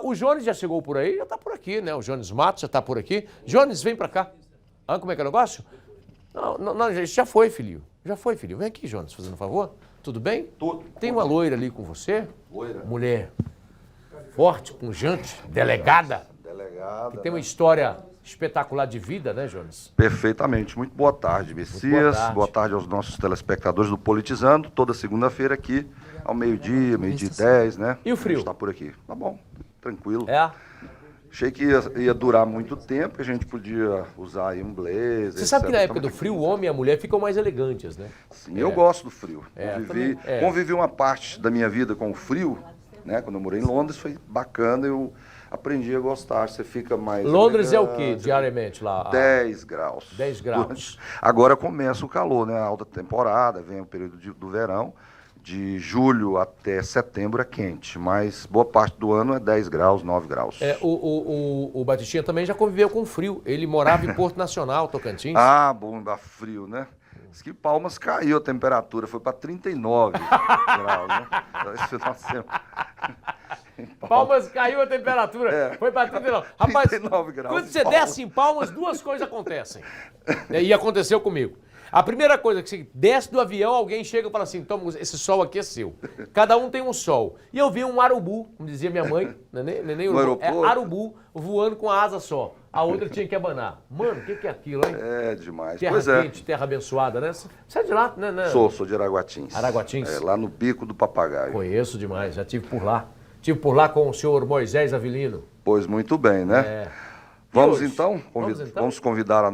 O Jones já chegou por aí, já está por aqui, né? O Jones Matos já está por aqui. Jones, vem para cá. Ah, como é que é o negócio? Não, já foi, filho. Já foi, filho. Vem aqui, Jones, fazendo um favor. Tudo bem? Tudo. Tem uma loira ali com você? Loira. Mulher forte, pungente, delegada. Delegada. Que tem uma história espetacular de vida, né, Jones? Perfeitamente. Muito boa tarde, Messias. Boa tarde aos nossos telespectadores do Politizando. Toda segunda-feira aqui, ao meio-dia, meio-dia e 10, né? E o frio? A gente tá por aqui. Tá bom, tranquilo. É. Achei que ia durar muito tempo, que a gente podia usar aí um blazer. Você sabe que na etc. época do frio, o homem e a mulher ficam mais elegantes, né? Sim, eu gosto do frio. Também, Convivi uma parte da minha vida com o frio, né? Quando eu morei em Londres, foi bacana, eu aprendi a gostar. Você fica mais... Londres é o quê, elegante, diariamente lá? 10 graus. 10 graus. Agora começa o calor, né? A alta temporada, vem o período do verão. De julho até setembro é quente, mas boa parte do ano é 10 graus, 9 graus. O Batistinha também já conviveu com frio. Ele morava em Porto Nacional, Tocantins. Ah, bom, dá frio, né? Diz que Palmas caiu a temperatura, foi para 39 graus, né? Esse final de semana. Palmas caiu a temperatura, foi para 39. Rapaz, 39 graus quando em você Palmas. desce em Palmas, duas coisas acontecem. E aconteceu comigo. A primeira coisa, que você desce do avião, alguém chega e fala assim, toma, esse sol aqui é seu. Cada um tem um sol. E eu vi um arubu, como dizia minha mãe, neném No urubu, aeroporto? arubu voando com a asa só. A outra tinha que abanar. Mano, o que é aquilo, hein? É demais. Terra Pois é. quente, terra abençoada, né? Você é de lá, né? Sou de Araguatins. Araguatins? É, lá no Bico do Papagaio. Conheço demais, já tive por lá. Tive por lá com o senhor Moisés Avelino. Pois muito bem, né? É. Vamos hoje? então? Vamos então? Vamos convidar a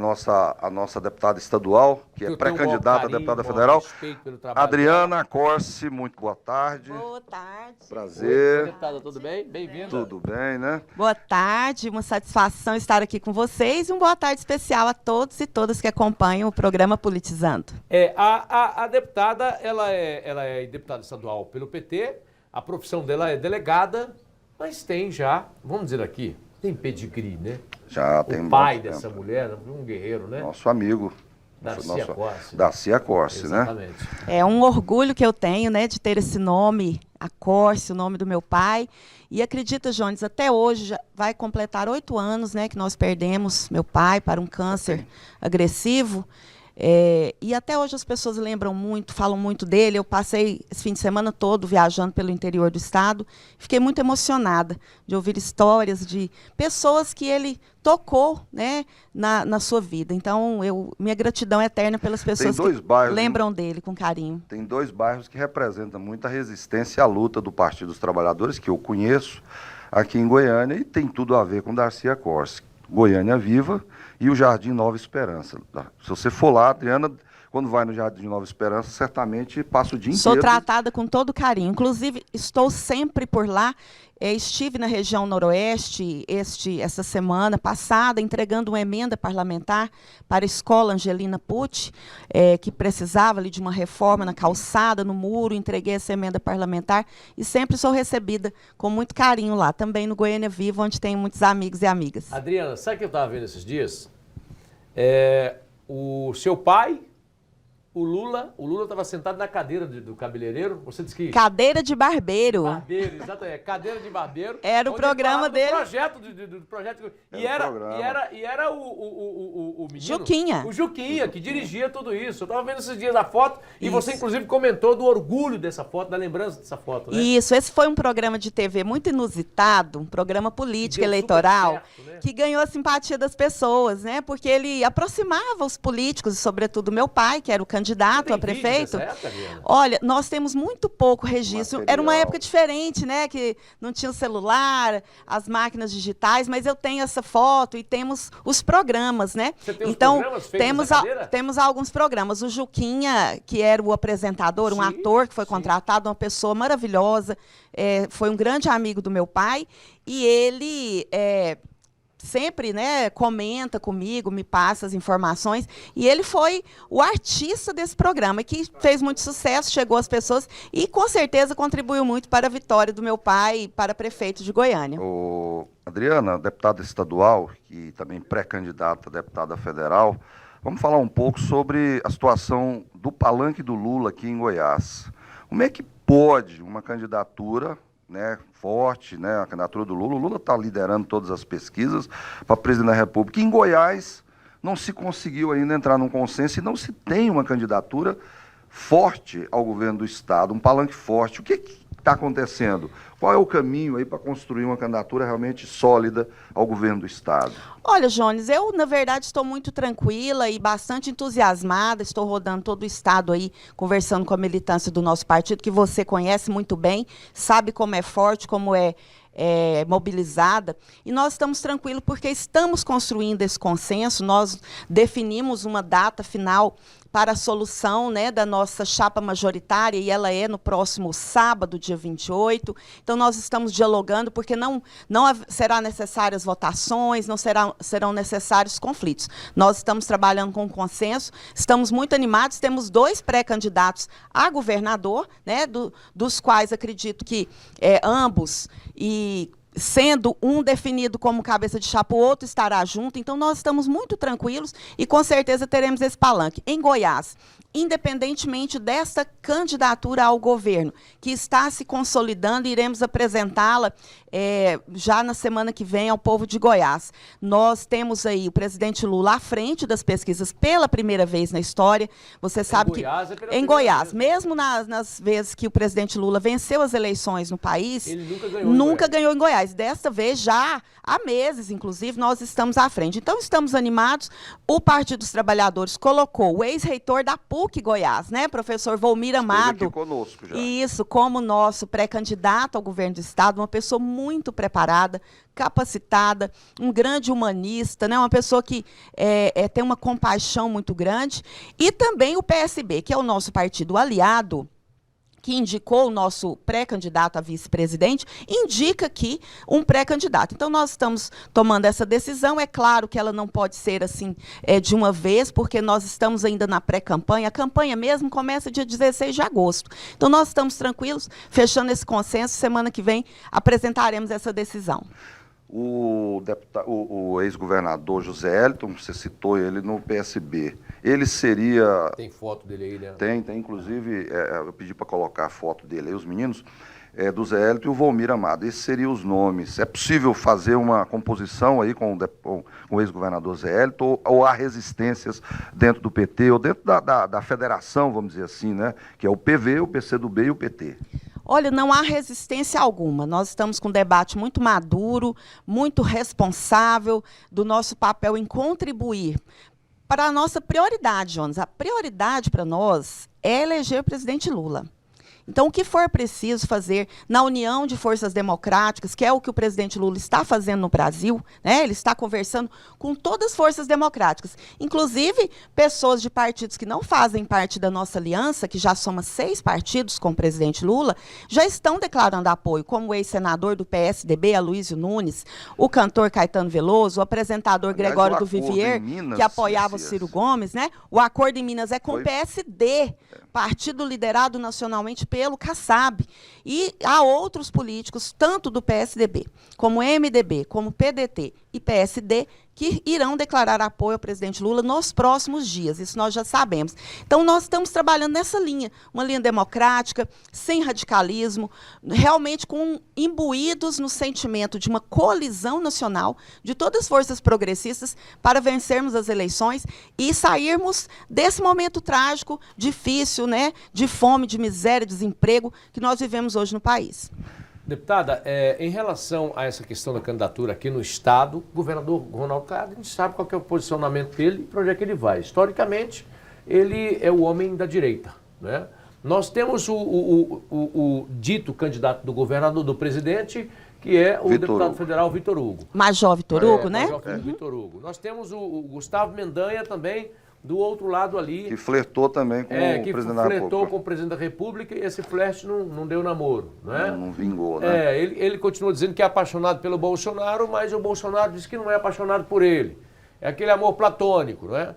nossa deputada estadual, que é Eu tenho o maior pré-candidata a carinho, deputada o maior federal, respeito pelo trabalho Adriana Corse. Muito boa tarde. Boa tarde. Oi, Prazer. deputada, tudo bem? Bem-vinda. Tudo bem, né? Boa tarde, uma satisfação estar aqui com vocês e uma boa tarde especial a todos e todas que acompanham o programa Politizando. A deputada, ela é deputada estadual pelo PT, a profissão dela é delegada, mas tem já, vamos dizer aqui, tem pedigree, né? Já tem O pai muito dessa tempo. mulher, um guerreiro, né? Nosso amigo. Darcy Corse. Darcy Corse, né? Exatamente. É um orgulho que eu tenho, né, de ter esse nome, a Corse, o nome do meu pai. E acredita, Jones, até hoje já vai completar 8 anos, né, que nós perdemos meu pai para um câncer agressivo. E até hoje as pessoas lembram muito, falam muito dele. Eu passei esse fim de semana todo viajando pelo interior do estado. Fiquei muito emocionada de ouvir histórias de pessoas que ele tocou, né, na sua vida. Então, minha gratidão é eterna pelas pessoas que lembram dele com carinho. Tem 2 bairros que representam muita resistência à luta do Partido dos Trabalhadores, que eu conheço, aqui em Goiânia, e tem tudo a ver com Darcy Corse. Goiânia Viva e o Jardim Nova Esperança. Se você for lá, Adriana, quando vai no Jardim Nova Esperança, certamente passa o dia inteiro. Sou tratada com todo carinho. Inclusive, estou sempre por lá. Estive na região noroeste essa semana passada, entregando uma emenda parlamentar para a escola Angelina Pucci, que precisava ali de uma reforma na calçada, no muro. Entreguei essa emenda parlamentar e sempre sou recebida com muito carinho lá, também no Goiânia Viva, onde tenho muitos amigos e amigas. Adriana, sabe o que eu estava vendo esses dias? O seu pai, o Lula estava sentado na cadeira do cabeleireiro. Você disse que... Cadeira de barbeiro. Barbeiro, exatamente. Cadeira de barbeiro. Era o programa dele. Do projeto. E era o menino. Juquinha. O Juquinha, que dirigia tudo isso. Eu estava vendo esses dias a foto e você, inclusive, comentou do orgulho dessa foto, da lembrança dessa foto, né? Isso, esse foi um programa de TV muito inusitado, um programa político, eleitoral, certo, né? que ganhou a simpatia das pessoas, né? Porque ele aproximava os políticos, sobretudo meu pai, que era o candidato a prefeito. Olha, nós temos muito pouco registro. Material. Era uma época diferente, né? Que não tinha o celular, as máquinas digitais, mas eu tenho essa foto e temos os programas, né? Você tem os então, programas feitos temos alguns programas. O Juquinha, que era o apresentador, um ator que foi contratado, uma pessoa maravilhosa, foi um grande amigo do meu pai, e ele... sempre, né, comenta comigo, me passa as informações, e ele foi o artista desse programa, que fez muito sucesso, chegou às pessoas e, com certeza, contribuiu muito para a vitória do meu pai e para prefeito de Goiânia. Adriana, deputada estadual e também pré-candidata a deputada federal, vamos falar um pouco sobre a situação do palanque do Lula aqui em Goiás. Como é que pode uma candidatura, né, forte, né, a candidatura do Lula. O Lula está liderando todas as pesquisas para presidente da República. Em Goiás não se conseguiu ainda entrar num consenso e não se tem uma candidatura forte ao governo do Estado, um palanque forte. O que está acontecendo? Qual é o caminho aí para construir uma candidatura realmente sólida ao governo do Estado? Olha, Jones, eu, na verdade, estou muito tranquila e bastante entusiasmada. Estou rodando todo o Estado aí, conversando com a militância do nosso partido, que você conhece muito bem, sabe como é forte, como é mobilizada, e nós estamos tranquilos porque estamos construindo esse consenso. Nós definimos uma data final para a solução, né, da nossa chapa majoritária, e ela é no próximo sábado, dia 28. Então, nós estamos dialogando, porque não serão necessárias votações, não serão necessários conflitos. Nós estamos trabalhando com consenso, estamos muito animados, temos 2 pré-candidatos a governador, né, dos quais acredito que ambos, e sendo um definido como cabeça de chapa, o outro estará junto. Então, nós estamos muito tranquilos e, com certeza, teremos esse palanque. Em Goiás, independentemente desta candidatura ao governo, que está se consolidando, iremos apresentá-la já na semana que vem ao povo de Goiás. Nós temos aí o presidente Lula à frente das pesquisas pela primeira vez na história. Você sabe que em Goiás, mesmo nas vezes que o presidente Lula venceu as eleições no país, ele nunca ganhou em Goiás. Desta vez, já há meses, inclusive, nós estamos à frente. Então, estamos animados. O Partido dos Trabalhadores colocou o ex-reitor da PUC Goiás, né, professor Volmir Amado, aqui conosco já. Isso, como nosso pré-candidato ao governo do Estado, uma pessoa muito preparada, capacitada, um grande humanista, né, uma pessoa que tem uma compaixão muito grande. E também o PSB, que é o nosso partido aliado, que indicou o nosso pré-candidato a vice-presidente, indica aqui um pré-candidato. Então, nós estamos tomando essa decisão. É claro que ela não pode ser assim de uma vez, porque nós estamos ainda na pré-campanha. A campanha mesmo começa dia 16 de agosto. Então, nós estamos tranquilos, fechando esse consenso. Semana que vem apresentaremos essa decisão. O ex-governador José Hélito, você citou ele no PSB, ele seria... Tem foto dele aí, né? Tem, inclusive, eu pedi para colocar a foto dele aí, os meninos, do Zé Hélito e o Volmir Amado. Esses seriam os nomes. É possível fazer uma composição aí com o ex-governador Zé Hélito, ou há resistências dentro do PT, ou dentro da federação, vamos dizer assim, né? Que é o PV, o PCdoB e o PT. Olha, não há resistência alguma. Nós estamos com um debate muito maduro, muito responsável do nosso papel em contribuir para a nossa prioridade, Jones. A prioridade para nós é eleger o presidente Lula. Então, o que for preciso fazer na união de forças democráticas, que é o que o presidente Lula está fazendo no Brasil, né? Ele está conversando com todas as forças democráticas, inclusive pessoas de partidos que não fazem parte da nossa aliança, que já soma 6 partidos com o presidente Lula, já estão declarando apoio, como o ex-senador do PSDB, Aloysio Nunes, o cantor Caetano Veloso, o apresentador Gregório do Vivier, que apoiava o Ciro Gomes, né? O acordo em Minas é com o PSD, partido liderado nacionalmente pelo Kassab. E há outros políticos, tanto do PSDB, como MDB, como PDT e PSD, que irão declarar apoio ao presidente Lula nos próximos dias. Isso nós já sabemos. Então, nós estamos trabalhando nessa linha, uma linha democrática, sem radicalismo, realmente imbuídos no sentimento de uma colisão nacional de todas as forças progressistas para vencermos as eleições e sairmos desse momento trágico, difícil, né, de fome, de miséria, desemprego que nós vivemos hoje no país. Deputada, em relação a essa questão da candidatura aqui no Estado, o governador Ronaldo Caiado, a gente sabe qual que é o posicionamento dele e para onde é que ele vai. Historicamente, ele é o homem da direita, né? Nós temos o dito candidato do governador, do presidente, que é o deputado federal Vitor Hugo. Major Vitor Hugo, né? Major Vitor Hugo. Nós temos o Gustavo Mendanha também, do outro lado ali. Que flertou também com o presidente da República. Flertou com o presidente da República e esse flerte não deu namoro, né? Não vingou, né? Ele continua dizendo que é apaixonado pelo Bolsonaro, mas o Bolsonaro diz que não é apaixonado por ele. É aquele amor platônico, né?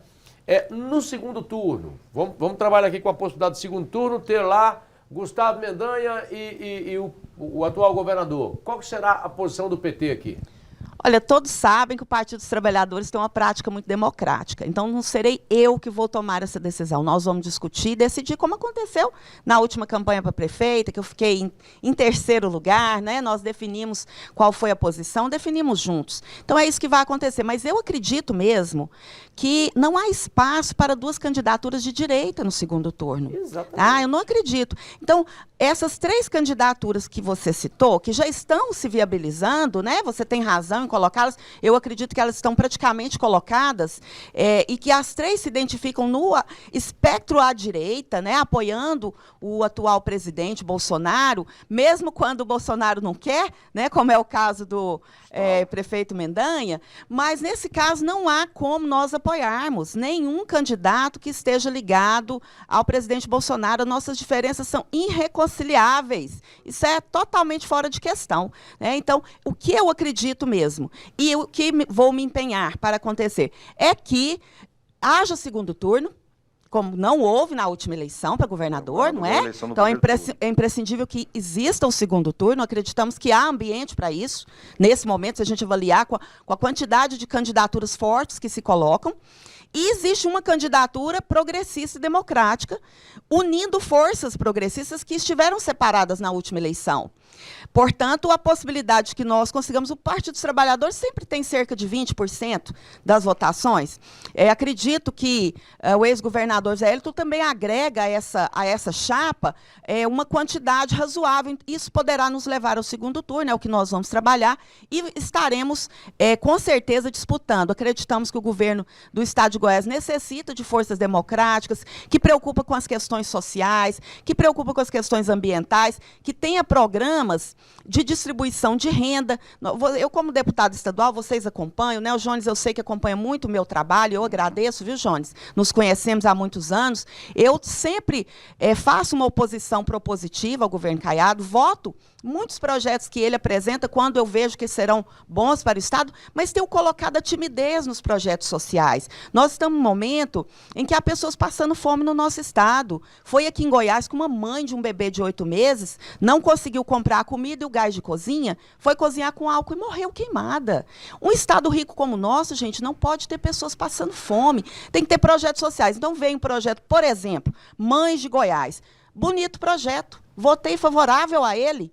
No segundo turno, vamos trabalhar aqui com a possibilidade de segundo turno, ter lá Gustavo Mendanha e o atual governador. Qual que será a posição do PT aqui? Olha, todos sabem que o Partido dos Trabalhadores tem uma prática muito democrática. Então, não serei eu que vou tomar essa decisão. Nós vamos discutir e decidir, como aconteceu na última campanha para prefeita, que eu fiquei em terceiro lugar, né? Nós definimos qual foi a posição, definimos juntos. Então, é isso que vai acontecer. Mas eu acredito mesmo que não há espaço para duas candidaturas de direita no segundo turno. Exatamente. Eu não acredito. Então, essas 3 candidaturas que você citou, que já estão se viabilizando, né? Você tem razão em colocá-las, eu acredito que elas estão praticamente colocadas, e que as 3 se identificam no espectro à direita, né? Apoiando o atual presidente Bolsonaro, mesmo quando o Bolsonaro não quer, né? Como é o caso do prefeito Mendanha, mas nesse caso não há como nós apoiarmos nenhum candidato que esteja ligado ao presidente Bolsonaro. Nossas diferenças são irreconciliáveis. Isso é totalmente fora de questão, né? Então, o que eu acredito mesmo, e o que vou me empenhar para acontecer, é que haja segundo turno, como não houve na última eleição para governador, não é? Então, é imprescindível que exista o segundo turno. Acreditamos que há ambiente para isso, nesse momento, se a gente avaliar com a quantidade de candidaturas fortes que se colocam. E existe uma candidatura progressista e democrática, unindo forças progressistas que estiveram separadas na última eleição. Portanto, a possibilidade de que nós consigamos, o Partido dos Trabalhadores sempre tem cerca de 20% das votações. Acredito que o ex-governador Zé Hélito também agrega a essa chapa uma quantidade razoável. Isso poderá nos levar ao segundo turno, é o que nós vamos trabalhar, e estaremos, com certeza, disputando. Acreditamos que o governo do Estado de Goiás necessita de forças democráticas, que preocupa com as questões sociais, que preocupa com as questões ambientais, que tenha programas de distribuição de renda. Eu, como deputada estadual, vocês acompanham, né? O Jones, eu sei que acompanha muito o meu trabalho, eu agradeço, viu, Jones? Nos conhecemos há muitos anos. Eu sempre faço uma oposição propositiva ao governo Caiado, voto muitos projetos que ele apresenta quando eu vejo que serão bons para o Estado, mas tenho colocado a timidez nos projetos sociais. Nós estamos num momento em que há pessoas passando fome no nosso Estado. Foi aqui em Goiás que uma mãe de um bebê de 8 meses não conseguiu comprar a comida e o gás de cozinha, foi cozinhar com álcool e morreu queimada. Um Estado rico como o nosso, gente, não pode ter pessoas passando fome. Tem que ter projetos sociais. Então, vem um projeto, por exemplo, Mães de Goiás. Bonito projeto. Votei favorável a ele.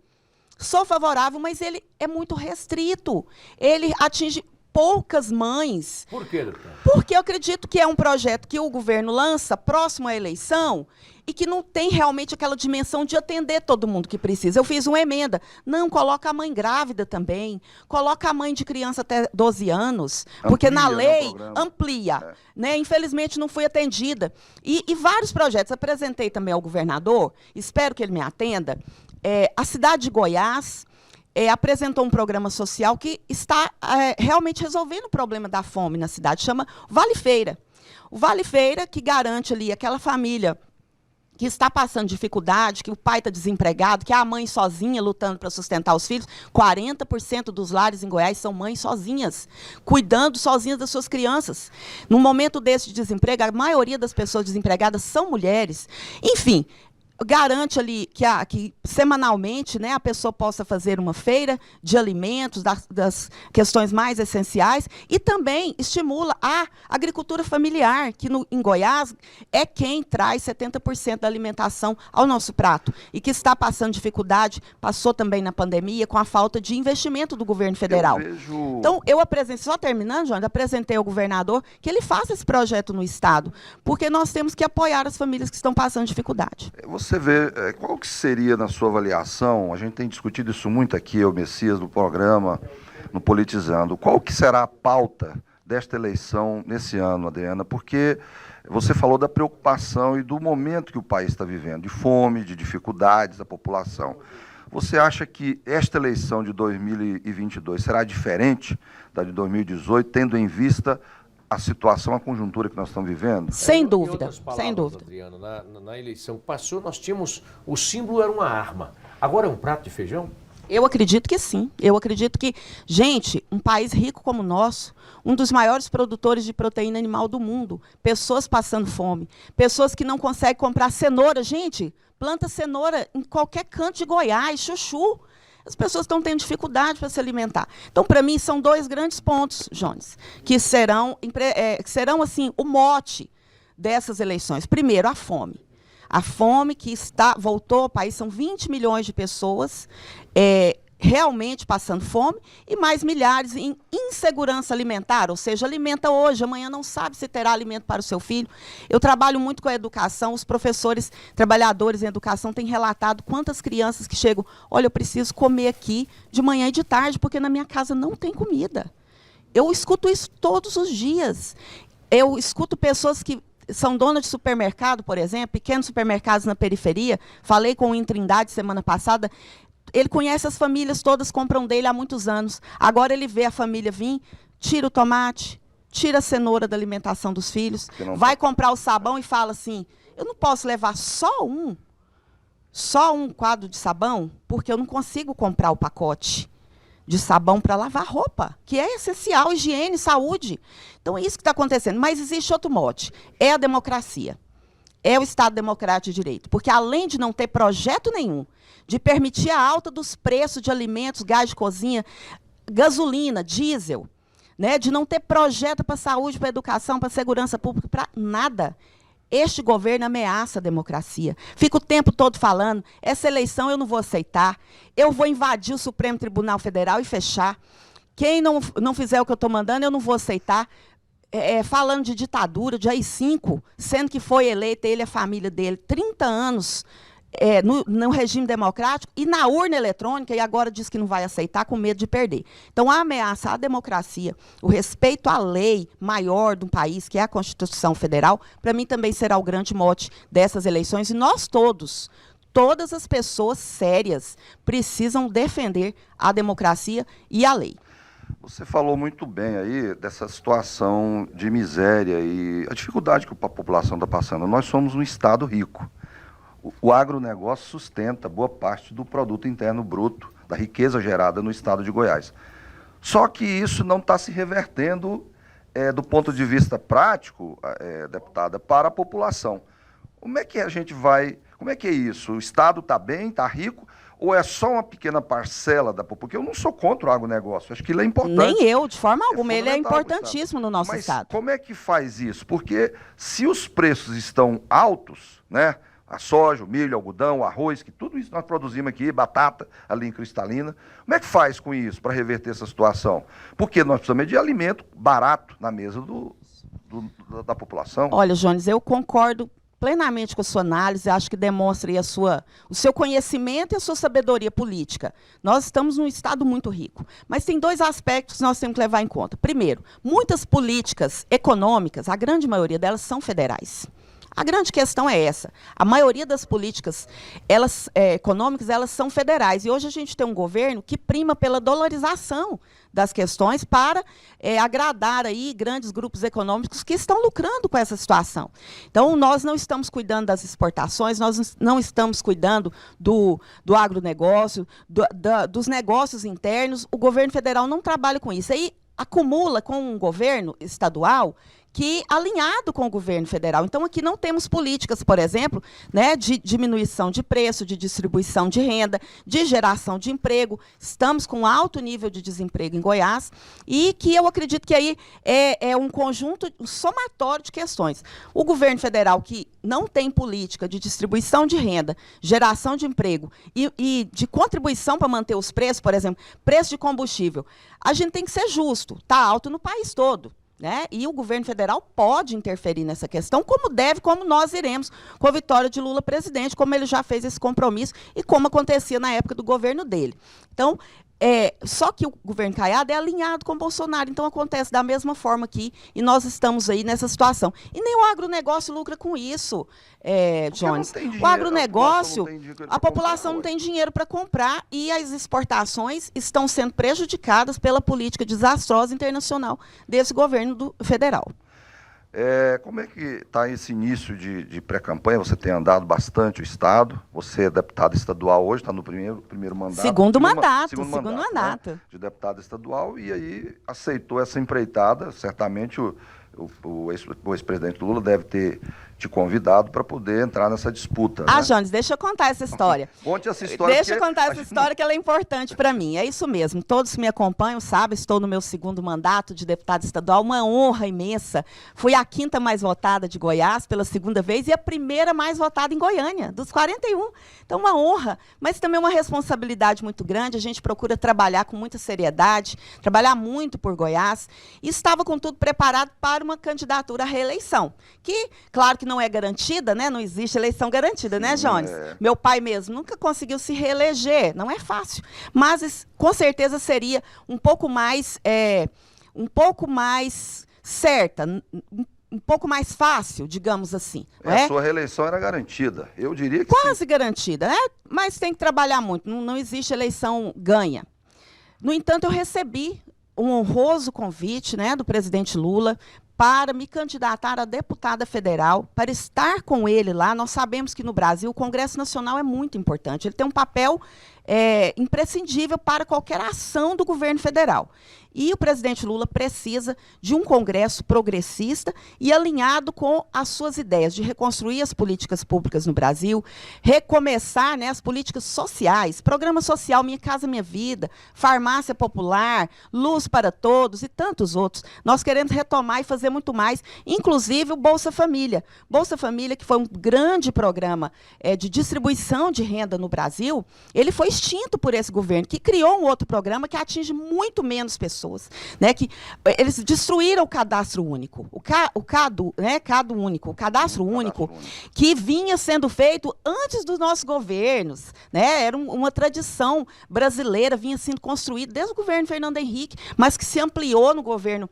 Sou favorável, mas ele é muito restrito. Ele atinge poucas mães. Por quê, doutor? Porque eu acredito que é um projeto que o governo lança próximo à eleição e que não tem realmente aquela dimensão de atender todo mundo que precisa. Eu fiz uma emenda. Não, coloca a mãe grávida também. Coloca a mãe de criança até 12 anos. Porque na lei amplia. Né? Infelizmente, não fui atendida. E vários projetos. Apresentei também ao governador. Espero que ele me atenda. A cidade de Goiás apresentou um programa social que está realmente resolvendo o problema da fome na cidade, chama Vale Feira. O Vale Feira, que garante ali aquela família que está passando dificuldade, que o pai está desempregado, que é a mãe sozinha lutando para sustentar os filhos. 40% dos lares em Goiás são mães sozinhas, cuidando sozinhas das suas crianças. No momento desse de desemprego, a maioria das pessoas desempregadas são mulheres. Enfim, garante ali que semanalmente, né, a pessoa possa fazer uma feira de alimentos, das questões mais essenciais, e também estimula a agricultura familiar, que em Goiás é quem traz 70% da alimentação ao nosso prato, e que está passando dificuldade, passou também na pandemia, com a falta de investimento do governo federal. Então, eu apresentei, só terminando, João, apresentei ao governador que ele faça esse projeto no Estado, porque nós temos que apoiar as famílias que estão passando dificuldade. Você vê, qual que seria, na sua avaliação, a gente tem discutido isso muito aqui, o Messias, no programa, no Politizando, qual que será a pauta desta eleição nesse ano, Adriana? Porque você falou da preocupação e do momento que o país está vivendo, de fome, de dificuldades da população. Você acha que esta eleição de 2022 será diferente da de 2018, tendo em vista a situação, a conjuntura que nós estamos vivendo? Sem dúvida, palavras, sem dúvida. Adriana, na eleição que passou, nós tínhamos, o símbolo era uma arma. Agora é um prato de feijão? Eu acredito que sim. Eu acredito que, gente, um país rico como o nosso, um dos maiores produtores de proteína animal do mundo, pessoas passando fome, pessoas que não conseguem comprar cenoura. Gente, planta cenoura em qualquer canto de Goiás, chuchu. as pessoas estão tendo dificuldade para se alimentar. Então, para mim, são dois grandes pontos, Jones, que serão assim, o mote dessas eleições. Primeiro, a fome. A fome que voltou ao país, são 20 milhões de pessoas realmente passando fome e mais milhares em insegurança alimentar, ou seja, alimenta hoje, amanhã não sabe se terá alimento para o seu filho. Eu trabalho muito com a educação, os professores, trabalhadores em educação têm relatado quantas crianças que chegam, olha, eu preciso comer aqui de manhã e de tarde, porque na minha casa não tem comida. Eu escuto isso todos os dias. Eu escuto pessoas que são donas de supermercado, por exemplo, pequenos supermercados na periferia, falei com o em Trindade semana passada, ele conhece as famílias todas, compram dele há muitos anos. Agora ele vê a família vir, tira o tomate, tira a cenoura da alimentação dos filhos, vai comprar o sabão e fala assim, eu não posso levar só um quadro de sabão, porque eu não consigo comprar o pacote de sabão para lavar roupa, que é essencial, higiene, saúde. Então é isso que está acontecendo. Mas existe outro mote, é a democracia. É o Estado Democrático de Direito. Porque além de não ter projeto nenhum, de permitir a alta dos preços de alimentos, gás de cozinha, gasolina, diesel, né, de não ter projeto para saúde, para educação, para segurança pública, para nada, este governo ameaça a democracia. Fica o tempo todo falando, essa eleição eu não vou aceitar, eu vou invadir o Supremo Tribunal Federal e fechar. Quem não fizer o que eu estou mandando, eu não vou aceitar. Falando de ditadura, de AI-5, sendo que foi eleito ele e a família dele 30 anos no regime democrático e na urna eletrônica, e agora diz que não vai aceitar com medo de perder. Então, a ameaça à democracia, o respeito à lei maior do país, que é a Constituição Federal, para mim também será o grande mote dessas eleições. E nós todas as pessoas sérias, precisam defender a democracia e a lei. Você falou muito bem aí dessa situação de miséria e a dificuldade que a população está passando. Nós somos um estado rico. O agronegócio sustenta boa parte do produto interno bruto, da riqueza gerada no estado de Goiás. Só que isso não está se revertendo do ponto de vista prático, deputada, para a população. Como é que a gente vai... Como é que é isso? O estado está bem, está rico, ou é só uma pequena parcela da população? Porque eu não sou contra o agronegócio, acho que ele é importante. Nem eu, de forma alguma, ele é importantíssimo no nosso estado. Mas como é que faz isso? Porque se os preços estão altos, né, a soja, o milho, o algodão, o arroz, que tudo isso nós produzimos aqui, batata ali em Cristalina, como é que faz com isso para reverter essa situação? Porque nós precisamos de alimento barato na mesa da população. Olha, Jones, eu concordo plenamente com a sua análise, acho que demonstra aí o seu conhecimento e a sua sabedoria política. Nós estamos num estado muito rico, mas tem dois aspectos que nós temos que levar em conta. Primeiro, muitas políticas econômicas, a grande maioria delas são federais. A grande questão é essa. A maioria das políticas econômicas, elas são federais. E hoje a gente tem um governo que prima pela dolarização das questões para agradar aí grandes grupos econômicos que estão lucrando com essa situação. Então, nós não estamos cuidando das exportações, nós não estamos cuidando do agronegócio, dos negócios internos. O governo federal não trabalha com isso. Aí acumula com um governo estadual que alinhado com o governo federal. Então, aqui não temos políticas, por exemplo, né, de diminuição de preço, de distribuição de renda, de geração de emprego. Estamos com alto nível de desemprego em Goiás e que eu acredito que aí é um conjunto, um somatório de questões. O governo federal que não tem política de distribuição de renda, geração de emprego e de contribuição para manter os preços, por exemplo, preço de combustível, a gente tem que ser justo, está alto no país todo. Né? E o governo federal pode interferir nessa questão, como nós iremos com a vitória de Lula presidente, como ele já fez esse compromisso e como acontecia na época do governo dele. Então, só que o governo Caiado é alinhado com o Bolsonaro, então acontece da mesma forma aqui, e nós estamos aí nessa situação. E nem o agronegócio lucra com isso, Jones. O agronegócio, a população não tem dinheiro para comprar e as exportações estão sendo prejudicadas pela política desastrosa internacional desse governo federal. Como é que está esse início de pré-campanha? Você tem andado bastante o Estado, você é deputada estadual hoje, está no primeiro mandato. Segundo mandato. Né, de deputada estadual, e aí aceitou essa empreitada. Certamente o ex-presidente Lula deve ter te convidado para poder entrar nessa disputa. Ah, né? Jones, deixa eu contar essa história. Conte essa história. Deixa eu contar essa história que ela é importante para mim. É isso mesmo. Todos que me acompanham sabem, estou no meu 2º mandato de deputada estadual, uma honra imensa. Fui a 5ª mais votada de Goiás pela 2ª vez e a 1ª mais votada em Goiânia, dos 41. Então, uma honra, mas também uma responsabilidade muito grande. A gente procura trabalhar com muita seriedade, trabalhar muito por Goiás e estava com tudo preparado para uma candidatura à reeleição, que, claro que não é garantida, né? Não existe eleição garantida, né, Jones? Meu pai mesmo nunca conseguiu se reeleger, não é fácil, mas com certeza seria um pouco mais certa, um pouco mais fácil, digamos assim. A sua reeleição era garantida, eu diria que quase sim. garantida, né? Mas tem que trabalhar muito, não existe eleição ganha. No entanto, eu recebi um honroso convite, né, do presidente Lula para me candidatar a deputada federal, para estar com ele lá. Nós sabemos que no Brasil o Congresso Nacional é muito importante, ele tem um papel imprescindível para qualquer ação do governo federal. E o presidente Lula precisa de um Congresso progressista e alinhado com as suas ideias de reconstruir as políticas públicas no Brasil, recomeçar, né, as políticas sociais, programa social Minha Casa Minha Vida, farmácia popular, luz para todos e tantos outros. Nós queremos retomar e fazer muito mais, inclusive o Bolsa Família. Bolsa Família, que foi um grande programa de distribuição de renda no Brasil, ele foi extinto por esse governo, que criou um outro programa que atinge muito menos pessoas. Né, que eles destruíram o cadastro único, o cadastro único, que vinha sendo feito antes dos nossos governos, né, era uma tradição brasileira, vinha sendo construída desde o governo Fernando Henrique, mas que se ampliou no governo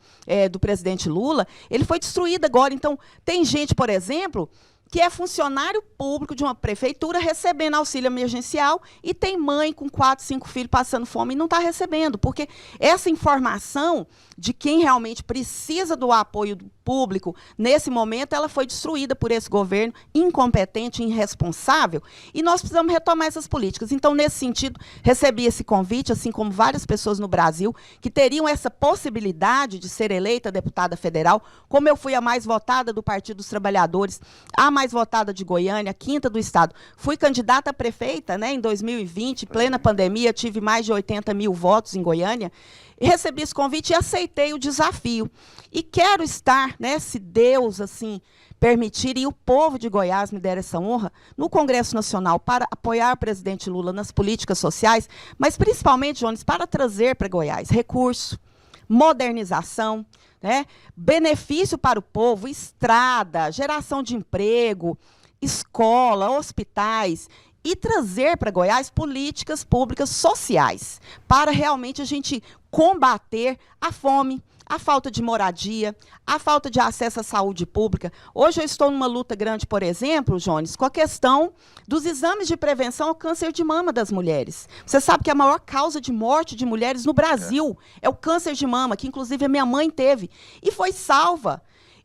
do presidente Lula. Ele foi destruído agora. Então, tem gente, por exemplo, que é funcionário público de uma prefeitura recebendo auxílio emergencial e tem mãe com 4, 5 filhos passando fome e não está recebendo, porque essa informação de quem realmente precisa do apoio público nesse momento, ela foi destruída por esse governo incompetente, irresponsável, e nós precisamos retomar essas políticas. Então, nesse sentido, recebi esse convite, assim como várias pessoas no Brasil, que teriam essa possibilidade de ser eleita deputada federal, como eu fui a mais votada do Partido dos Trabalhadores, a mais votada de Goiânia, a 5ª do estado. Fui candidata a prefeita, né, em 2020, plena pandemia, tive mais de 80 mil votos em Goiânia, recebi esse convite e aceitei o desafio. E quero estar, né, se Deus assim permitir, e o povo de Goiás me der essa honra, no Congresso Nacional, para apoiar o presidente Lula nas políticas sociais, mas principalmente, Jones, para trazer para Goiás recurso, modernização, né, benefício para o povo, estrada, geração de emprego, escola, hospitais, e trazer para Goiás políticas públicas sociais, para realmente a gente combater a fome, a falta de moradia, a falta de acesso à saúde pública. Hoje eu estou numa luta grande, por exemplo, Jones, com a questão dos exames de prevenção ao câncer de mama das mulheres. Você sabe que a maior causa de morte de mulheres no Brasil é o câncer de mama, que inclusive a minha mãe teve, e foi salva.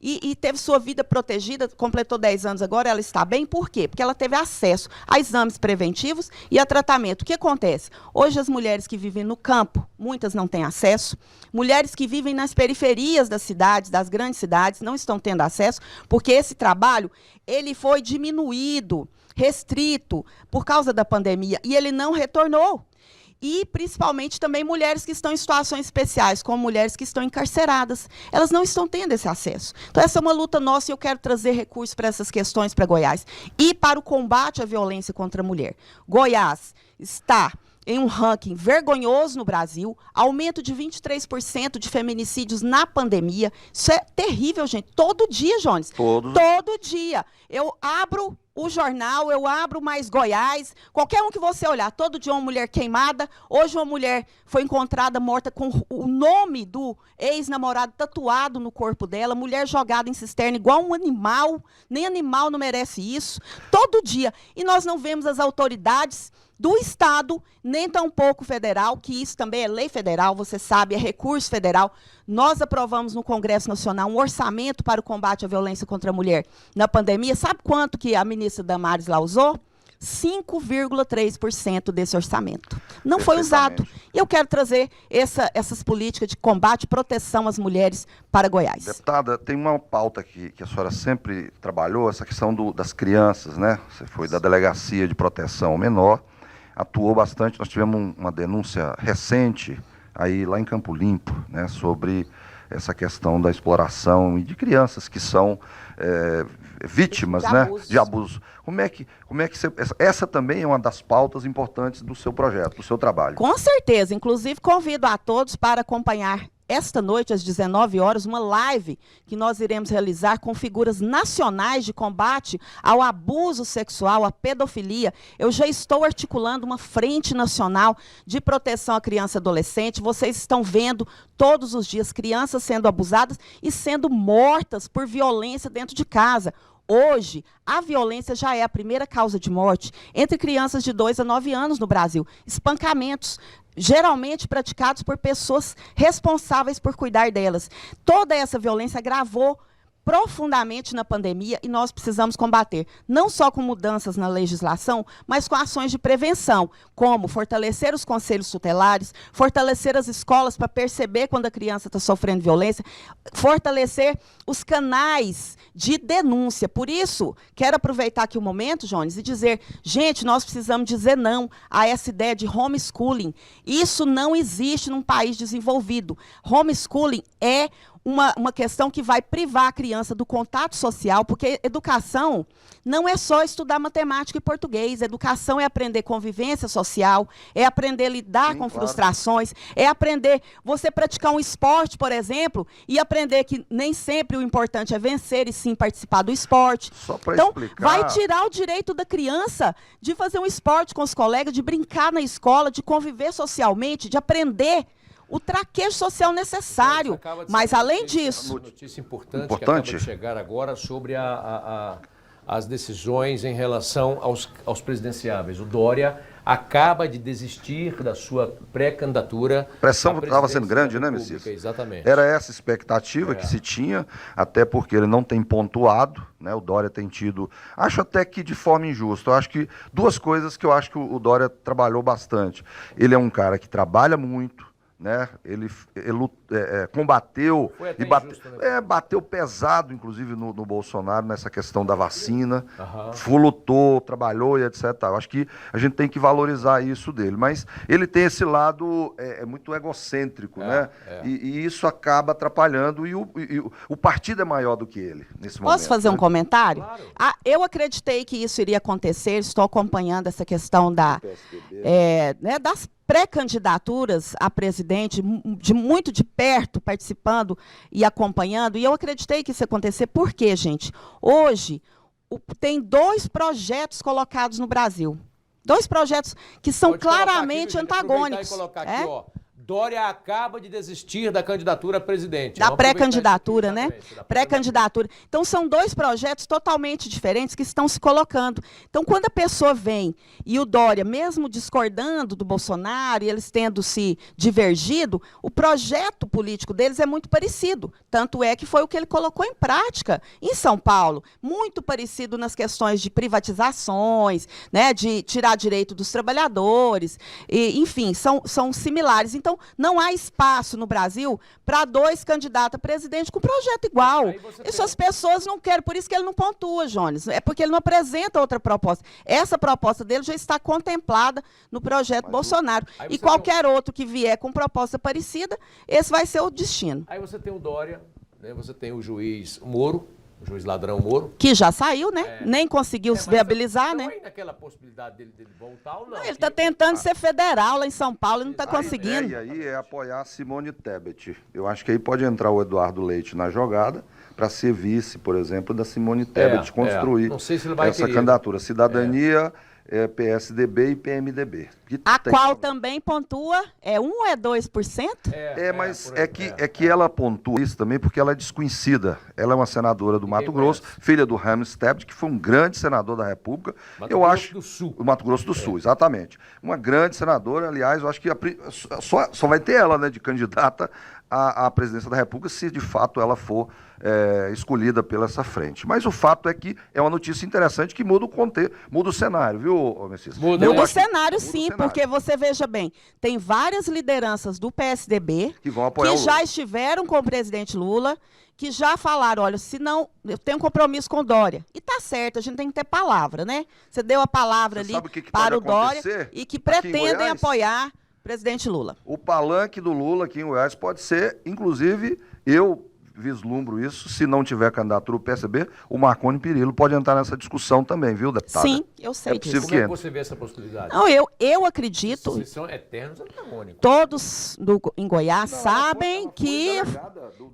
E teve sua vida protegida, completou 10 anos agora, ela está bem. Por quê? Porque ela teve acesso a exames preventivos e a tratamento. O que acontece? Hoje as mulheres que vivem no campo, muitas não têm acesso. Mulheres que vivem nas periferias das cidades, das grandes cidades, não estão tendo acesso, porque esse trabalho ele foi diminuído, restrito, por causa da pandemia, e ele não retornou. E, principalmente, também mulheres que estão em situações especiais, como mulheres que estão encarceradas. Elas não estão tendo esse acesso. Então, essa é uma luta nossa e eu quero trazer recursos para essas questões para Goiás. E para o combate à violência contra a mulher. Goiás está em um ranking vergonhoso no Brasil, aumento de 23% de feminicídios na pandemia. Isso é terrível, gente. Todo dia, Jones. Todo dia. Eu abro o jornal, eu abro Mais Goiás, qualquer um que você olhar, todo dia uma mulher queimada. Hoje uma mulher foi encontrada morta com o nome do ex-namorado tatuado no corpo dela, mulher jogada em cisterna igual um animal, nem animal não merece isso, todo dia. E nós não vemos as autoridades do Estado, nem tampouco federal, que isso também é lei federal, você sabe, é recurso federal. Nós aprovamos no Congresso Nacional um orçamento para o combate à violência contra a mulher na pandemia. Sabe quanto que a ministra Damares lá usou? 5,3% desse orçamento. Não foi usado. E eu quero trazer essas políticas de combate e proteção às mulheres para Goiás. Deputada, tem uma pauta que a senhora sempre trabalhou, essa questão das crianças, né? Você foi da Delegacia de Proteção ao Menor, atuou bastante, nós tivemos uma denúncia recente aí lá em Campo Limpo, né, sobre essa questão da exploração e de crianças que são vítimas, né, de abuso. Como é que você, essa também é uma das pautas importantes do seu projeto, do seu trabalho? Com certeza, inclusive convido a todos para acompanhar esta noite, às 19 horas, uma live que nós iremos realizar com figuras nacionais de combate ao abuso sexual, à pedofilia. Eu já estou articulando uma frente nacional de proteção à criança e adolescente. Vocês estão vendo todos os dias crianças sendo abusadas e sendo mortas por violência dentro de casa. Hoje, a violência já é a primeira causa de morte entre crianças de 2 a 9 anos no Brasil. Espancamentos, geralmente praticados por pessoas responsáveis por cuidar delas. Toda essa violência agravou profundamente na pandemia e nós precisamos combater, não só com mudanças na legislação, mas com ações de prevenção, como fortalecer os conselhos tutelares, fortalecer as escolas para perceber quando a criança está sofrendo violência, fortalecer os canais de denúncia. Por isso, quero aproveitar aqui o momento, Jones, e dizer, gente, nós precisamos dizer não a essa ideia de homeschooling. Isso não existe num país desenvolvido. Homeschooling é uma questão que vai privar a criança do contato social, porque educação não é só estudar matemática e português. Educação é aprender convivência social, é aprender a lidar com frustrações, é aprender você praticar um esporte, por exemplo, e aprender que nem sempre o importante é vencer e sim participar do esporte. Então, explicar, vai tirar o direito da criança de fazer um esporte com os colegas, de brincar na escola, de conviver socialmente, de aprender o traquejo social necessário. Mas, além disso... Uma notícia importante que acaba de chegar agora sobre as decisões em relação aos presidenciáveis. O Dória acaba de desistir da sua pré-candidatura. A pressão estava sendo grande, né, Messias? Exatamente. Era essa expectativa que se tinha, até porque ele não tem pontuado, né? O Dória tem tido, acho até que de forma injusta. Eu acho que duas coisas que eu acho que o Dória trabalhou bastante. Ele é um cara que trabalha muito, né? Ele combateu e injusto, né? Bateu pesado, inclusive, no Bolsonaro, nessa questão da vacina. Lutou, trabalhou e etc. Eu acho que a gente tem que valorizar isso dele. Mas ele tem esse lado muito egocêntrico, né? E isso acaba atrapalhando. E o partido é maior do que ele, nesse momento. Posso fazer um comentário? Claro. Eu acreditei que isso iria acontecer, estou acompanhando essa questão das pré-candidaturas a presidente, muito de perto, participando e acompanhando, e eu acreditei que isso ia acontecer. Por quê, gente? Hoje, tem 2 projetos colocados no Brasil. 2 projetos que são claramente antagônicos. Colocar aqui, ó. Dória acaba de desistir da candidatura a presidente. Da pré-candidatura, né? Pré-candidatura. Então, são 2 projetos totalmente diferentes que estão se colocando. Então, quando a pessoa vem e o Dória, mesmo discordando do Bolsonaro e eles tendo se divergido, o projeto político deles é muito parecido. Tanto é que foi o que ele colocou em prática em São Paulo. Muito parecido nas questões de privatizações, né? De tirar direito dos trabalhadores. E, enfim, são similares. Então, não há espaço no Brasil para 2 candidatos a presidente com projeto igual. Isso as pessoas não querem, por isso que ele não pontua, Jones. É porque ele não apresenta outra proposta. Essa proposta dele já está contemplada no projeto Bolsonaro. E qualquer outro que vier com proposta parecida, esse vai ser o destino. Aí você tem o Dória, né? Você tem o juiz Moro, o juiz ladrão Moro. Que já saiu, né? Nem conseguiu se viabilizar, né? Não ainda aquela possibilidade dele voltar ou não? Ele está tentando ser federal lá em São Paulo e não está conseguindo. E aí é apoiar a Simone Tebet. Eu acho que aí pode entrar o Eduardo Leite na jogada para ser vice, por exemplo, da Simone Tebet, construir não sei se ele vai essa candidatura. Cidadania, PSDB e PMDB. A qual também pontua, 1 ou 2%? Mas é que ela pontua isso também porque ela é desconhecida. Ela é uma senadora do Mato Grosso, filha do Ramos Tebet, que foi um grande senador da República. Mato Grosso do Sul. O Mato Grosso do Sul, exatamente. Uma grande senadora, aliás, eu acho que só vai ter ela, né, de candidata à presidência da República, se de fato ela for escolhida pela essa frente. Mas o fato é que é uma notícia interessante que muda o contexto, muda o cenário, viu, Messias? Muda o cenário, sim, porque você veja bem, tem várias lideranças do PSDB que vão apoiar que já estiveram com o presidente Lula, que já falaram, olha, se não, eu tenho um compromisso com o Dória. E tá certo, a gente tem que ter palavra, né? Você deu a palavra ali para o Dória e que pretendem apoiar o presidente Lula. O palanque do Lula aqui em Goiás pode ser, inclusive, eu vislumbro isso, se não tiver candidatura do PSB, o Marconi Perillo pode entrar nessa discussão também, viu, deputada? Sim, eu sei disso. Como é que você vê essa possibilidade? Não, eu acredito... Vocês são eternos antagônicos. Todos em Goiás sabem que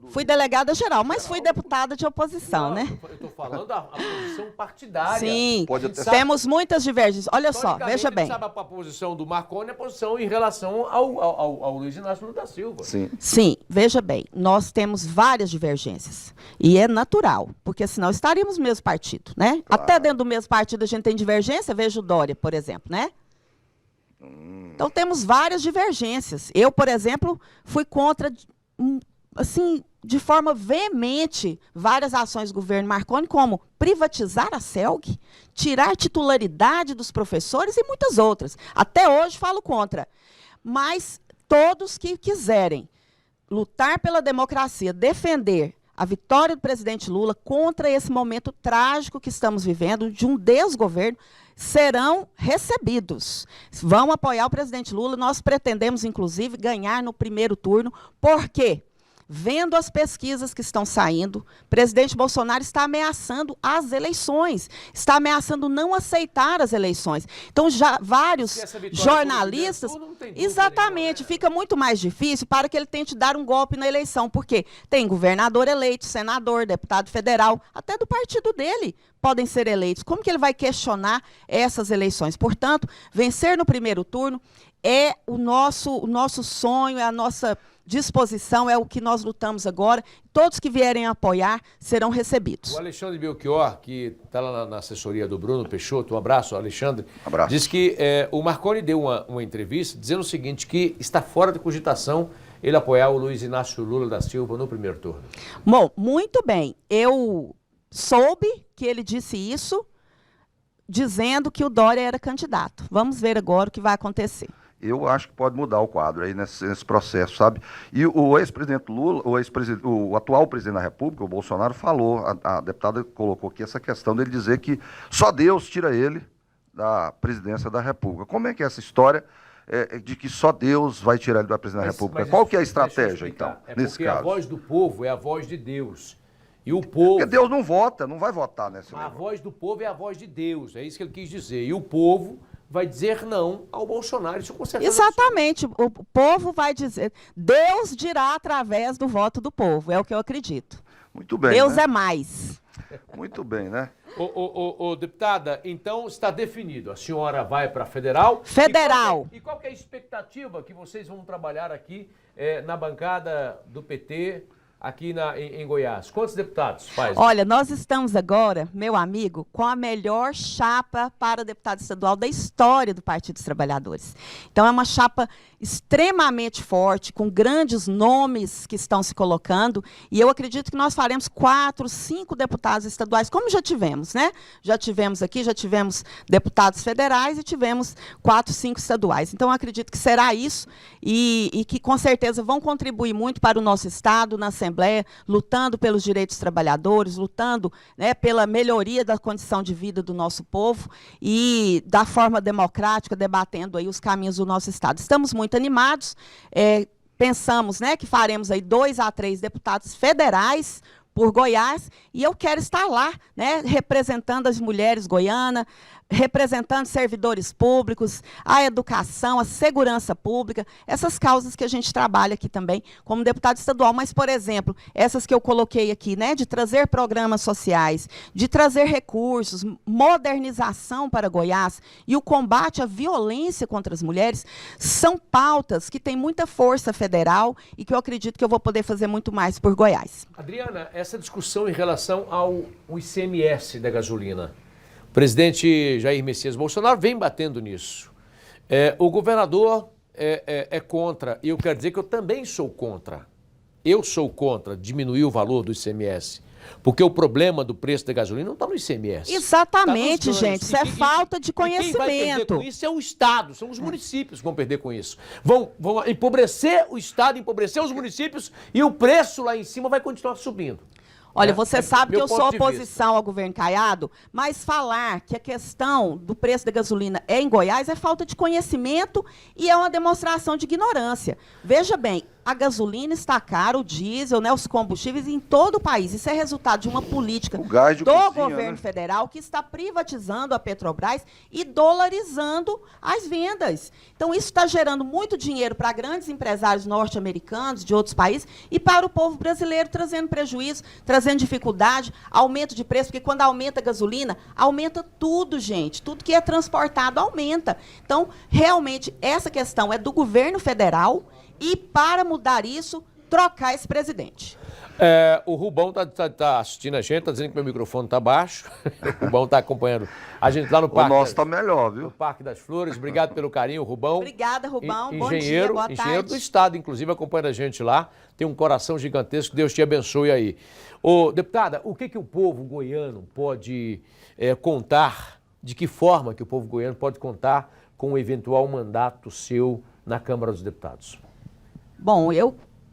fui delegada geral, mas fui deputada de oposição, né? Eu estou falando da posição partidária. Sim, temos muitas divergências. Olha só, veja bem. Sabe a posição do Marconi, a posição em relação ao Luiz Inácio Lula da Silva. Sim, veja bem, nós temos várias divergências. E é natural, porque senão estaríamos no mesmo partido, né? Claro. Até dentro do mesmo partido a gente tem divergência, veja o Dória, por exemplo, né? Então temos várias divergências. Eu, por exemplo, fui contra, assim, de forma veemente, várias ações do governo Marconi, como privatizar a CELG, tirar titularidade dos professores e muitas outras. Até hoje falo contra. Mas todos que quiserem lutar pela democracia, defender a vitória do presidente Lula contra esse momento trágico que estamos vivendo, de um desgoverno, serão recebidos. Vão apoiar o presidente Lula. Nós pretendemos, inclusive, ganhar no primeiro turno. Por quê? Vendo as pesquisas que estão saindo, o presidente Bolsonaro está ameaçando as eleições, está ameaçando não aceitar as eleições. Então, já vários jornalistas... Exatamente, fica muito mais difícil para que ele tente dar um golpe na eleição, porque tem governador eleito, senador, deputado federal, até do partido dele podem ser eleitos. Como que ele vai questionar essas eleições? Portanto, vencer no primeiro turno é o nosso sonho, é a nossa disposição, é o que nós lutamos agora. Todos que vierem apoiar serão recebidos. O Alexandre Belchior, que está lá na assessoria do Bruno Peixoto, um abraço, Alexandre, diz que o Marconi deu uma entrevista dizendo o seguinte, que está fora de cogitação ele apoiar o Luiz Inácio Lula da Silva no primeiro turno. Bom, muito bem. Eu soube que ele disse isso, dizendo que o Dória era candidato. Vamos ver agora o que vai acontecer. Eu acho que pode mudar o quadro aí nesse processo, sabe? E o ex-presidente Lula, o atual presidente da República, o Bolsonaro, falou, a deputada colocou aqui essa questão dele dizer que só Deus tira ele da presidência da República. Como é que é essa história de que só Deus vai tirar ele da presidência da República? Qual que é a estratégia, então, nesse caso? Porque a voz do povo é a voz de Deus. E o povo... Porque Deus não vota, não vai votar nesse A voz do povo é a voz de Deus, é isso que ele quis dizer. E o povo vai dizer não ao Bolsonaro. Isso com certeza. Exatamente. O povo vai dizer. Deus dirá através do voto do povo. É o que eu acredito. Muito bem. Deus né? é mais. Muito bem, né? Deputada, então está definido. A senhora vai para a federal. Federal. E qual que é a expectativa que vocês vão trabalhar aqui na bancada do PT? Aqui em Goiás. Quantos deputados faz? Olha, nós estamos agora, meu amigo, com a melhor chapa para deputado estadual da história do Partido dos Trabalhadores. Então, é uma chapa extremamente forte, com grandes nomes que estão se colocando, e eu acredito que nós faremos 4, 5 deputados estaduais, como já tivemos, né? Já tivemos aqui, já tivemos deputados federais e tivemos 4, 5 estaduais. Então, eu acredito que será isso e que, com certeza, vão contribuir muito para o nosso Estado, na Assembleia, lutando pelos direitos dos trabalhadores, lutando, né, pela melhoria da condição de vida do nosso povo e da forma democrática, debatendo aí os caminhos do nosso Estado. Estamos muito animados, pensamos, né, que faremos aí 2 a 3 deputados federais por Goiás, e eu quero estar lá, né, representando as mulheres goianas, representando servidores públicos, a educação, a segurança pública, essas causas que a gente trabalha aqui também como deputado estadual. Mas, por exemplo, essas que eu coloquei aqui, né, de trazer programas sociais, de trazer recursos, modernização para Goiás e o combate à violência contra as mulheres, são pautas que têm muita força federal e que eu acredito que eu vou poder fazer muito mais por Goiás. Adriana, essa discussão em relação ao ICMS da gasolina, o presidente Jair Messias Bolsonaro vem batendo nisso. O governador é contra, e eu quero dizer que eu também sou contra. eu sou contra diminuir o valor do ICMS, porque o problema do preço da gasolina não está no ICMS. Exatamente, tá nos ganhos. gente. Isso é falta de conhecimento. Quem vai perder com isso é o Estado, são os municípios que vão perder com isso. Vão empobrecer o Estado, empobrecer os municípios e o preço lá em cima vai continuar subindo. Olha, você sabe que eu sou ponto de oposição ao governo Caiado, mas falar que a questão do preço da gasolina é em Goiás é falta de conhecimento e é uma demonstração de ignorância. Veja bem, a gasolina está cara, o diesel, né, os combustíveis em todo o país. Isso é resultado de uma política O gás de do cozinha, governo né? federal que está privatizando a Petrobras e dolarizando as vendas. Então, isso está gerando muito dinheiro para grandes empresários norte-americanos, de outros países, e para o povo brasileiro, trazendo prejuízo, trazendo dificuldade, aumento de preço, porque quando aumenta a gasolina, aumenta tudo, gente. Tudo que é transportado aumenta. Então, realmente, essa questão é do governo federal e, para mudar isso, trocar esse presidente. O Rubão tá assistindo a gente, tá dizendo que meu microfone tá baixo. O Rubão tá acompanhando a gente lá no O Parque. nosso tá melhor, No viu? Parque das Flores. Obrigado pelo carinho, Rubão. Obrigada, Rubão. Bom dia, Engenheiro, boa engenheiro do tarde. Estado, inclusive, acompanhando a gente lá. Tem um coração gigantesco, Deus te abençoe aí. Ô, deputada, o que o povo goiano pode contar, de que forma que o povo goiano pode contar com um eventual mandato seu na Câmara dos Deputados? Bom,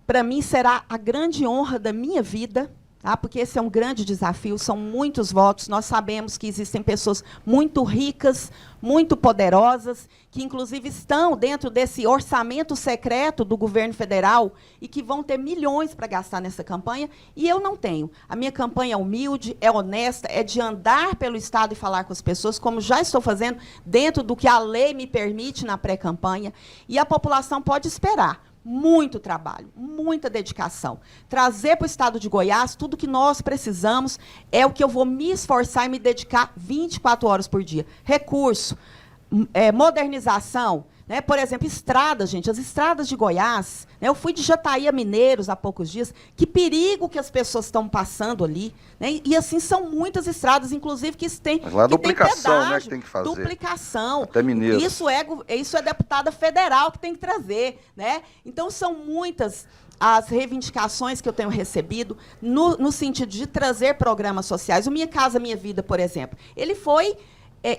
para mim será a grande honra da minha vida, tá? Porque esse é um grande desafio, são muitos votos. Nós sabemos que existem pessoas muito ricas, muito poderosas, que inclusive estão dentro desse orçamento secreto do governo federal e que vão ter milhões para gastar nessa campanha, e eu não tenho. A minha campanha é humilde, é honesta, é de andar pelo Estado e falar com as pessoas, como já estou fazendo, dentro do que a lei me permite na pré-campanha, e a população pode esperar muito trabalho, muita dedicação. Trazer para o estado de Goiás tudo que nós precisamos é o que eu vou me esforçar e me dedicar 24 horas por dia. Recurso, modernização, né? Por exemplo, estradas, gente, as estradas de Goiás, né? Eu fui de Jataí a Mineiros há poucos dias, que perigo que as pessoas estão passando ali, né? E assim, são muitas estradas, inclusive, que tem, Mas lá é que tem duplicação, né, pedágio, que tem que fazer. duplicação. Até Mineiros. Isso é deputada federal que tem que trazer, né? Então, são muitas as reivindicações que eu tenho recebido no sentido de trazer programas sociais. O Minha Casa Minha Vida, por exemplo, ele foi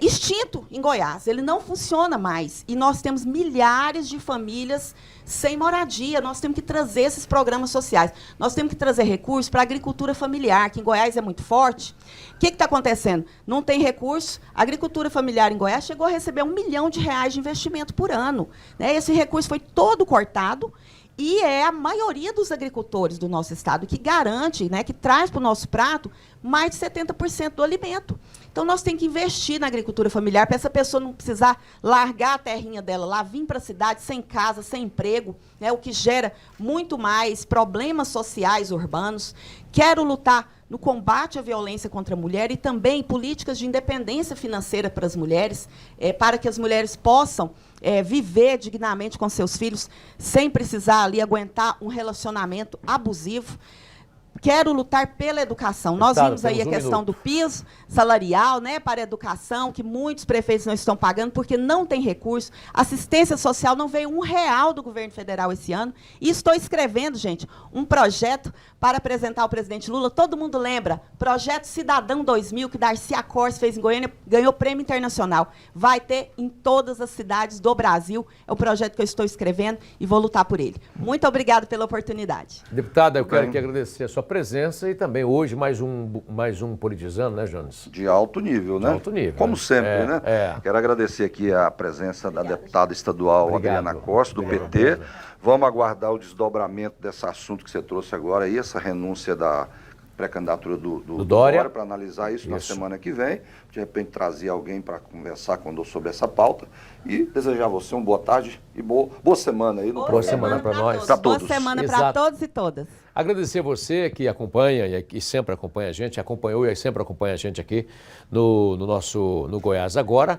extinto em Goiás, ele não funciona mais. E nós temos milhares de famílias sem moradia, nós temos que trazer esses programas sociais. Nós temos que trazer recursos para a agricultura familiar, que em Goiás é muito forte. O que está acontecendo? Não tem recurso, a agricultura familiar em Goiás chegou a receber R$1 milhão de investimento por ano, né? Esse recurso foi todo cortado, e é a maioria dos agricultores do nosso estado que garante, né, que traz para o nosso prato mais de 70% do alimento. Então, nós temos que investir na agricultura familiar para essa pessoa não precisar largar a terrinha dela lá, vir para a cidade sem casa, sem emprego, né, o que gera muito mais problemas sociais urbanos. Quero lutar no combate à violência contra a mulher e também políticas de independência financeira para as mulheres, para que as mulheres possam viver dignamente com seus filhos, sem precisar ali aguentar um relacionamento abusivo. Quero lutar pela educação. Nós vimos aí a questão do piso salarial, né, para a educação, que muitos prefeitos não estão pagando porque não tem recurso. Assistência social não veio R$1 do governo federal esse ano. E estou escrevendo, gente, um projeto para apresentar ao presidente Lula. Todo mundo lembra? Projeto Cidadão 2000, que Darcy Acors fez em Goiânia, ganhou prêmio internacional. Vai ter em todas as cidades do Brasil. É o projeto que eu estou escrevendo e vou lutar por ele. Muito obrigada pela oportunidade. Deputada, eu quero aqui agradecer a sua presença e também hoje mais um politizando, né, Jones? De alto nível, né? De alto nível. Como sempre, né? Quero agradecer aqui a presença da deputada estadual Adriana Costa, do PT. Vamos aguardar o desdobramento desse assunto que você trouxe agora aí, essa renúncia da pré-candidatura do Dória, para analisar isso na semana que vem. De repente trazer alguém para conversar conosco sobre essa pauta. E desejar a você uma boa tarde e boa semana aí. Boa semana para nós. Para todos. Boa semana para todos e todas. Agradecer você que acompanha e que sempre acompanha a gente, acompanhou e sempre acompanha a gente aqui no Goiás Agora.